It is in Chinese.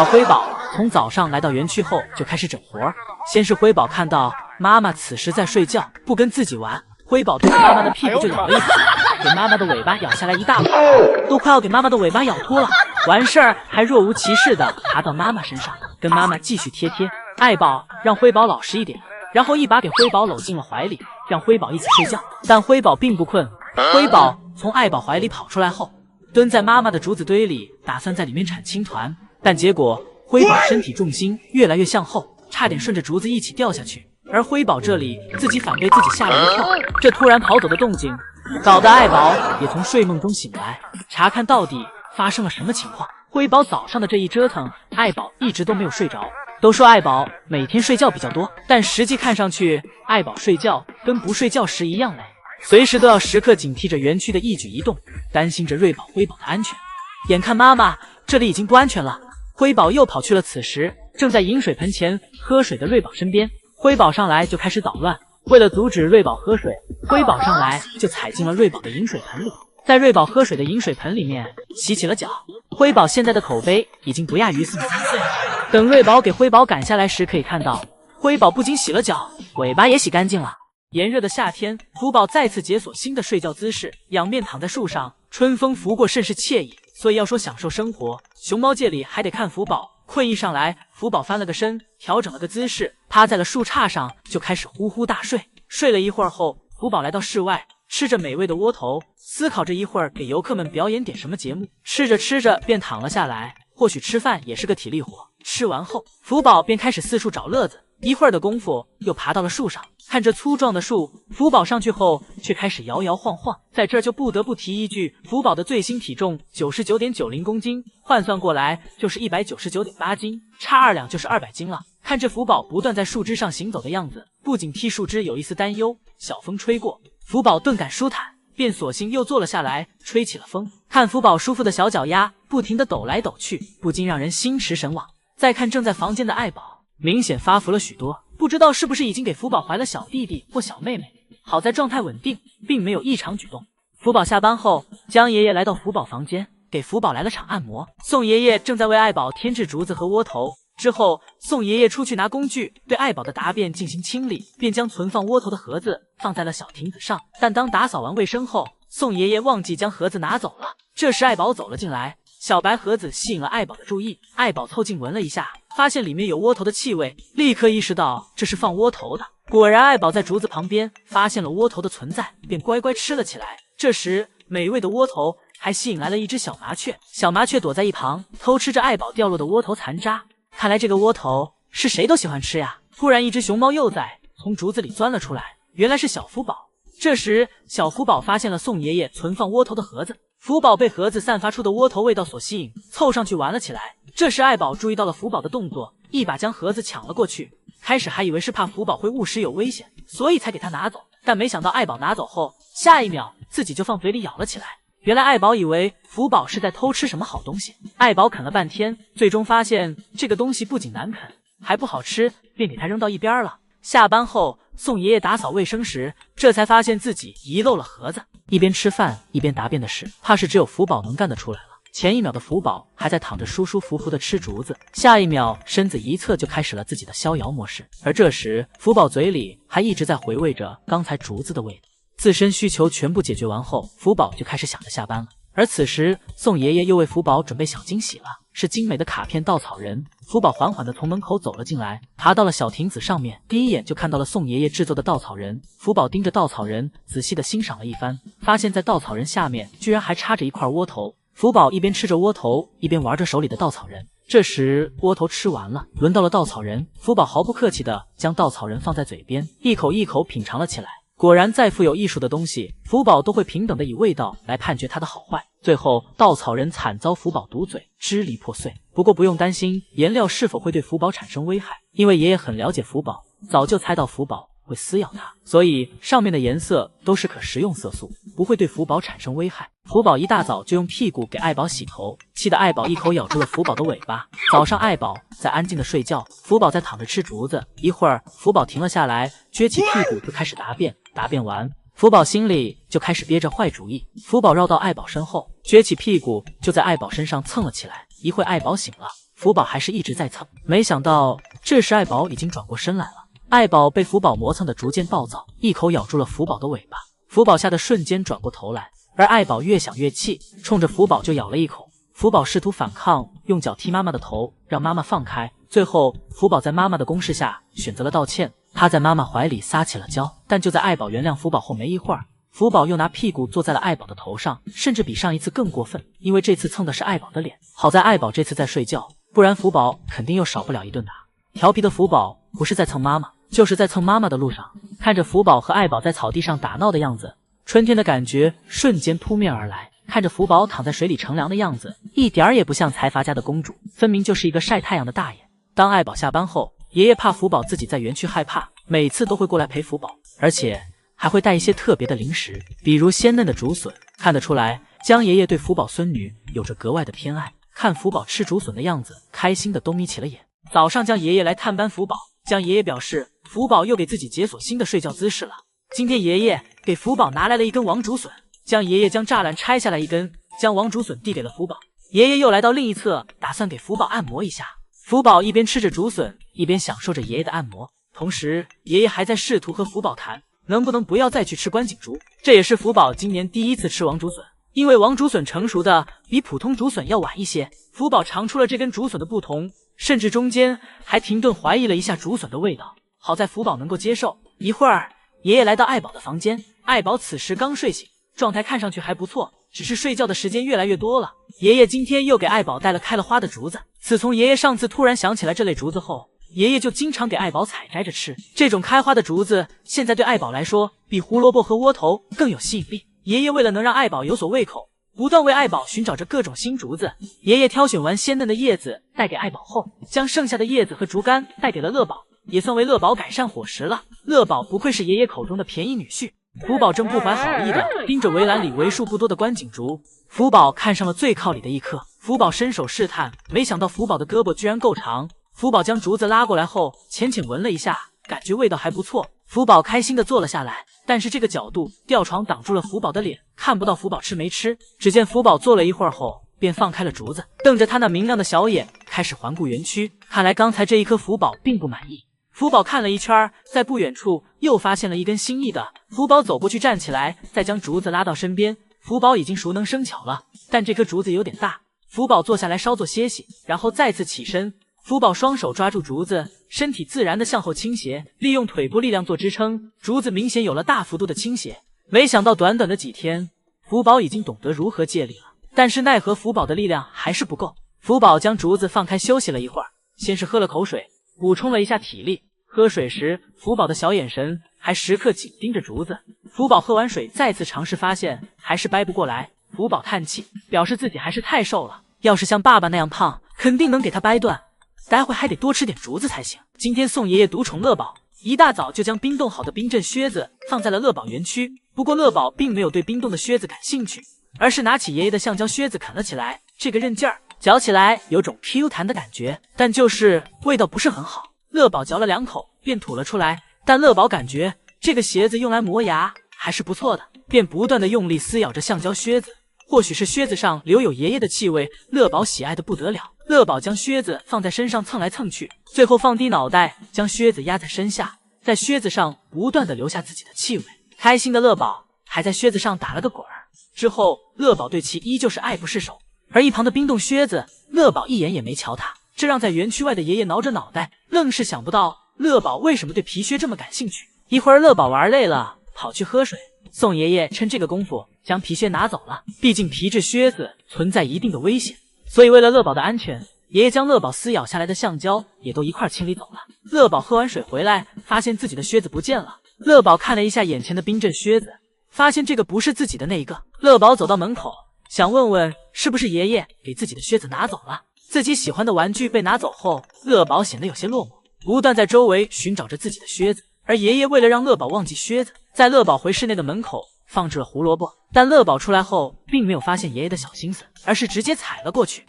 辉宝从早上来到园区后就开始整活儿。先是辉宝看到妈妈此时在睡觉，不跟自己玩，辉宝对着妈妈的屁股就咬了一口，给妈妈的尾巴咬下来一大口，都快要给妈妈的尾巴咬秃了。完事儿还若无其事的爬到妈妈身上，跟妈妈继续贴贴。爱宝让辉宝老实一点，然后一把给辉宝搂进了怀里，让辉宝一起睡觉。但辉宝并不困，辉宝从爱宝怀里跑出来后，蹲在妈妈的竹子堆里，打算在里面产青团，但结果辉宝身体重心越来越向后，差点顺着竹子一起掉下去。而辉宝这里自己反被自己吓了一跳，这突然跑走的动静搞得爱宝也从睡梦中醒来，查看到底发生了什么情况。辉宝早上的这一折腾，爱宝一直都没有睡着。都说爱宝每天睡觉比较多，但实际看上去，爱宝睡觉跟不睡觉时一样累，随时都要时刻警惕着园区的一举一动，担心着瑞宝、辉宝的安全。眼看妈妈这里已经不安全了，辉宝又跑去了此时正在饮水盆前喝水的瑞宝身边。辉宝上来就开始捣乱，为了阻止瑞宝喝水，辉宝上来就踩进了瑞宝的饮水盆里，在瑞宝喝水的饮水盆里面洗起了脚。辉宝现在的口碑已经不亚于43岁。等瑞宝给辉宝赶下来时，可以看到辉宝不仅洗了脚，尾巴也洗干净了。炎热的夏天，福宝再次解锁新的睡觉姿势，仰面躺在树上，春风拂过甚是惬意。所以要说享受生活，熊猫界里还得看福宝。困意上来，福宝翻了个身，调整了个姿势，趴在了树杈上，就开始呼呼大睡。睡了一会儿后，福宝来到室外，吃着美味的窝头，思考着一会儿给游客们表演点什么节目。吃着吃着便躺了下来，或许吃饭也是个体力活。吃完后，福宝便开始四处找乐子，一会儿的功夫又爬到了树上。看着粗壮的树，福宝上去后却开始摇摇晃晃。在这儿就不得不提一句，福宝的最新体重99.90公斤，换算过来就是199.8斤，差2两就是200斤了。看着福宝不断在树枝上行走的样子，不仅替树枝有一丝担忧。小风吹过，福宝顿感舒坦，便索性又坐了下来，吹起了风。看福宝舒服的小脚丫不停地抖来抖去，不禁让人心驰神往。再看正在房间的爱宝，明显发福了许多，不知道是不是已经给福宝怀了小弟弟或小妹妹。好在状态稳定，并没有异常举动。福宝下班后，江爷爷来到福宝房间，给福宝来了场按摩。宋爷爷正在为爱宝添置竹子和窝头。之后，宋爷爷出去拿工具，对爱宝的大便进行清理，便将存放窝头的盒子放在了小亭子上。但当打扫完卫生后，宋爷爷忘记将盒子拿走了。这时爱宝走了进来，小白盒子吸引了爱宝的注意。爱宝凑近闻了一下，发现里面有窝头的气味，立刻意识到这是放窝头的。果然，爱宝在竹子旁边发现了窝头的存在，便乖乖吃了起来。这时，美味的窝头还吸引来了一只小麻雀，小麻雀躲在一旁，偷吃着爱宝掉落的窝头残渣。看来这个窝头是谁都喜欢吃呀。突然，一只熊猫幼崽从竹子里钻了出来，原来是小福宝。这时，小福宝发现了宋爷爷存放窝头的盒子，福宝被盒子散发出的窝头味道所吸引，凑上去玩了起来。这时，爱宝注意到了福宝的动作，一把将盒子抢了过去。开始还以为是怕福宝会误食有危险，所以才给他拿走，但没想到爱宝拿走后，下一秒自己就放嘴里咬了起来。原来爱宝以为福宝是在偷吃什么好东西，爱宝啃了半天，最终发现这个东西不仅难啃，还不好吃，便给它扔到一边了。下班后，宋爷爷打扫卫生时，这才发现自己遗漏了盒子，一边吃饭一边答辩的事，怕是只有福宝能干得出来了。前一秒的福宝还在躺着舒舒服服的吃竹子，下一秒身子一侧就开始了自己的逍遥模式。而这时，福宝嘴里还一直在回味着刚才竹子的味道。自身需求全部解决完后，福宝就开始想着下班了。而此时，宋爷爷又为福宝准备小惊喜了，是精美的卡片稻草人。福宝缓缓地从门口走了进来，爬到了小亭子上面，第一眼就看到了宋爷爷制作的稻草人。福宝盯着稻草人仔细地欣赏了一番，发现在稻草人下面居然还插着一块窝头。福宝一边吃着窝头，一边玩着手里的稻草人。这时窝头吃完了，轮到了稻草人，福宝毫不客气地将稻草人放在嘴边，一口一口品尝了起来。果然，再富有艺术的东西，福宝都会平等的以味道来判决它的好坏。最后，稻草人惨遭福宝毒嘴，支离破碎。不过不用担心颜料是否会对福宝产生危害，因为爷爷很了解福宝，早就猜到福宝会撕咬它，所以上面的颜色都是可食用色素，不会对福宝产生危害。福宝一大早就用屁股给爱宝洗头，气得爱宝一口咬住了福宝的尾巴。早上爱宝在安静的睡觉，福宝在躺着吃竹子。一会儿，福宝停了下来，撅起屁股就开始答辩。答辩完，福宝心里就开始憋着坏主意。福宝绕到爱宝身后，撅起屁股就在爱宝身上蹭了起来。一会爱宝醒了，福宝还是一直在蹭。没想到这时爱宝已经转过身来了，爱宝被福宝磨蹭的逐渐暴躁，一口咬住了福宝的尾巴。福宝吓得瞬间转过头来，而爱宝越想越气，冲着福宝就咬了一口。福宝试图反抗，用脚踢妈妈的头，让妈妈放开。最后，福宝在妈妈的攻势下选择了道歉。他在妈妈怀里撒起了娇，但就在爱宝原谅福宝后没一会儿，福宝又拿屁股坐在了爱宝的头上，甚至比上一次更过分，因为这次蹭的是爱宝的脸。好在爱宝这次在睡觉，不然福宝肯定又少不了一顿打。调皮的福宝不是在蹭妈妈，就是在蹭妈妈的路上。看着福宝和爱宝在草地上打闹的样子，春天的感觉瞬间扑面而来。看着福宝躺在水里乘凉的样子，一点儿也不像财阀家的公主，分明就是一个晒太阳的大爷。当爱宝下班后，爷爷怕福宝自己在园区害怕，每次都会过来陪福宝，而且还会带一些特别的零食，比如鲜嫩的竹笋。看得出来，江爷爷对福宝孙女有着格外的偏爱。看福宝吃竹笋的样子，开心的都眯起了眼。早上江爷爷来探班福宝，江爷爷表示福宝又给自己解锁新的睡觉姿势了。今天爷爷给福宝拿来了一根王竹笋，江爷爷将栅栏拆下来一根，将王竹笋递给了福宝。爷爷又来到另一侧，打算给福宝按摩一下。福宝一边吃着竹笋，一边享受着爷爷的按摩，同时爷爷还在试图和福宝谈，能不能不要再去吃关景竹。这也是福宝今年第一次吃王竹笋，因为王竹笋成熟的比普通竹笋要晚一些。福宝尝出了这根竹笋的不同，甚至中间还停顿怀疑了一下竹笋的味道。好在福宝能够接受。一会儿，爷爷来到爱宝的房间，爱宝此时刚睡醒，状态看上去还不错，只是睡觉的时间越来越多了。爷爷今天又给爱宝带了开了花的竹子，自从爷爷上次突然想起来这类竹子后，爷爷就经常给爱宝采摘着吃。这种开花的竹子现在对爱宝来说比胡萝卜和窝头更有吸引力。爷爷为了能让爱宝有所胃口，不断为爱宝寻找着各种新竹子。爷爷挑选完鲜嫩的叶子带给爱宝后，将剩下的叶子和竹竿带给了乐宝，也算为乐宝改善伙食了。乐宝不愧是爷爷口中的便宜女婿。福宝正不怀好意的盯着围栏里为数不多的关景竹，福宝看上了最靠里的一棵。福宝伸手试探，没想到福宝的胳膊居然够长。福宝将竹子拉过来后，浅浅闻了一下，感觉味道还不错。福宝开心的坐了下来，但是这个角度吊床挡住了福宝的脸，看不到福宝吃没吃。只见福宝坐了一会儿后，便放开了竹子，瞪着他那明亮的小眼，开始环顾园区。看来刚才这一颗福宝并不满意。福宝看了一圈，在不远处又发现了一根心意的。福宝走过去站起来，再将竹子拉到身边。福宝已经熟能生巧了，但这颗竹子有点大。福宝坐下来稍作歇息，然后再次起身。福宝双手抓住竹子，身体自然的向后倾斜，利用腿部力量做支撑，竹子明显有了大幅度的倾斜。没想到短短的几天，福宝已经懂得如何借力了，但是奈何福宝的力量还是不够。福宝将竹子放开休息了一会儿，先是喝了口水，补充了一下体力。喝水时，福宝的小眼神还时刻紧盯着竹子。福宝喝完水，再次尝试，发现还是掰不过来。福宝叹气，表示自己还是太瘦了，要是像爸爸那样胖，肯定能给他掰断。待会还得多吃点竹子才行。今天送爷爷独宠乐宝，一大早就将冰冻好的冰镇靴子放在了乐宝园区。不过乐宝并没有对冰冻的靴子感兴趣，而是拿起爷爷的橡胶靴子啃了起来。这个韧劲儿，嚼起来有种 Q 弹的感觉，但就是味道不是很好。乐宝嚼了2口便吐了出来，但乐宝感觉这个鞋子用来磨牙还是不错的，便不断的用力撕咬着橡胶靴子。或许是靴子上留有爷爷的气味，乐宝喜爱的不得了。乐宝将靴子放在身上蹭来蹭去，最后放低脑袋将靴子压在身下，在靴子上不断的留下自己的气味。开心的乐宝还在靴子上打了个滚儿。之后乐宝对其依旧是爱不释手，而一旁的冰冻靴子，乐宝一眼也没瞧他，这让在园区外的爷爷挠着脑袋，愣是想不到乐宝为什么对皮靴这么感兴趣。一会儿乐宝玩累了，跑去喝水，宋爷爷趁这个功夫将皮靴拿走了，毕竟皮质靴子存在一定的危险，所以为了乐宝的安全，爷爷将乐宝撕咬下来的橡胶也都一块清理走了。乐宝喝完水回来，发现自己的靴子不见了。乐宝看了一下眼前的冰镇靴子，发现这个不是自己的那一个。乐宝走到门口，想问问是不是爷爷给自己的靴子拿走了。自己喜欢的玩具被拿走后，乐宝显得有些落寞，不断在周围寻找着自己的靴子。而爷爷为了让乐宝忘记靴子，在乐宝回室内的门口放置了胡萝卜，但乐宝出来后并没有发现爷爷的小心思，而是直接踩了过去。